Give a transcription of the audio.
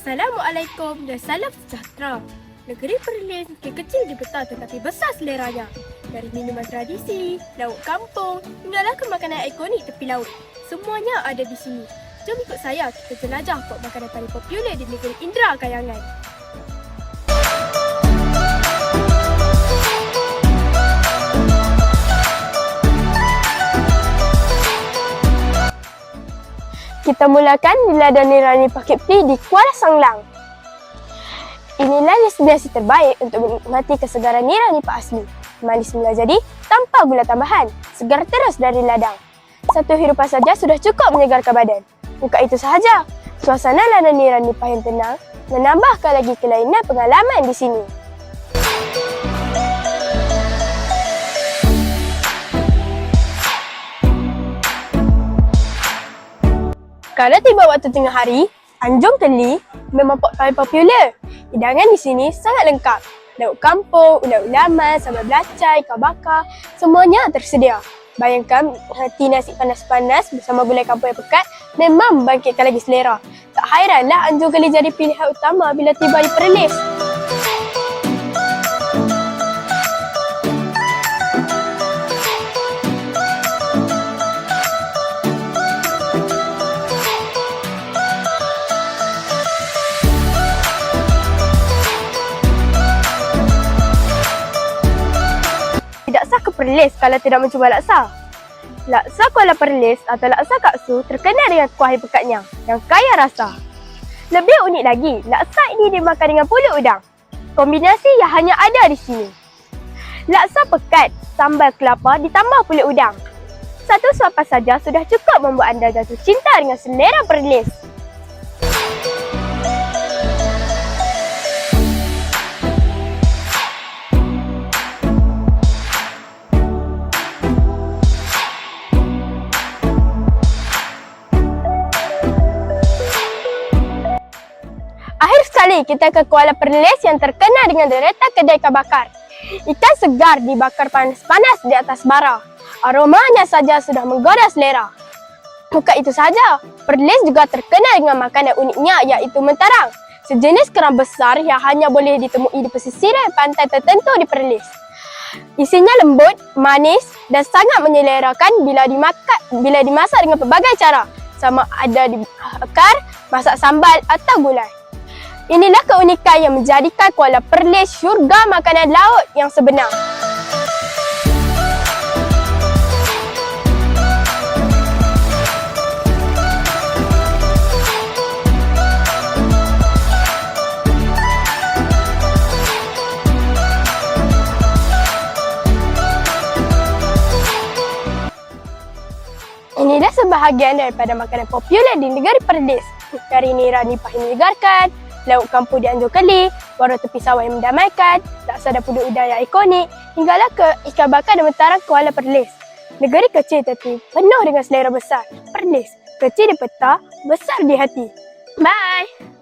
Assalamualaikum dan salam sejahtera. Negeri Perlis kecil di peta tetapi besar seleranya. Dari minuman tradisi, lauk kampung, hinggalah ke makanan ikonik tepi laut. Semuanya ada di sini. Jom ikut saya kita jelajah pop makanan paling popular di negeri Indra Kayangan. Kita mulakan di ladang Nirani Pakip Pli di Kuala Sanglang. Inilah destinasi terbaik untuk menikmati kesegaran Nirani Pak asli. Manis mula jadi tanpa gula tambahan, segar terus dari ladang. Satu hirupan saja sudah cukup menyegarkan badan. Bukan itu sahaja, suasana ladang Nirani Pak yang tenang menambahkan lagi kelainan pengalaman di sini. Kalau tiba waktu tengah hari, Anjung Keli memang paling popular. Hidangan di sini sangat lengkap. Lauk kampung, lauk laman, sambal belacai, ikan bakar, semuanya tersedia. Bayangkan hati nasi panas-panas bersama gulai kampung yang pekat memang membangkitkan lagi selera. Tak hairanlah Anjung Keli jadi pilihan utama bila tiba di Perlis. Tidak sah ke Perlis kalau tidak mencuba laksa. Laksa Kuala Perlis atau laksa Kak Su terkenal dengan kuah yang pekatnya yang kaya rasa. Lebih unik lagi, laksa ini dimakan dengan pulut udang. Kombinasi yang hanya ada di sini. Laksa pekat, sambal kelapa ditambah pulut udang. Satu suapan saja sudah cukup membuat anda jatuh cinta dengan selera Perlis. Akhir sekali kita ke Kuala Perlis yang terkenal dengan deretan kedai ikan bakar. Ikan segar dibakar panas-panas di atas bara. Aromanya saja sudah menggoda selera. Bukan itu saja, Perlis juga terkenal dengan makanan uniknya iaitu mentarang. Sejenis kerang besar yang hanya boleh ditemui di pesisiran pantai tertentu di Perlis. Isinya lembut, manis dan sangat menyelerakan bila dimasak dengan pelbagai cara. Sama ada dibakar, masak sambal atau gulai. Inilah keunikan yang menjadikan Kuala Perlis syurga makanan laut yang sebenar. Inilah sebahagian daripada makanan popular di negeri Perlis. Dari Nirani Pak yang menyegarkan, lauk kampung di Anjung Keli, warung tepi sawah yang mendamaikan, laksa dan pulut udang yang ikonik, hinggalah ke ikan bakar dan mentarang Kuala Perlis. Negeri kecil tapi penuh dengan selera besar. Perlis, kecil di peta, besar di hati. Bye!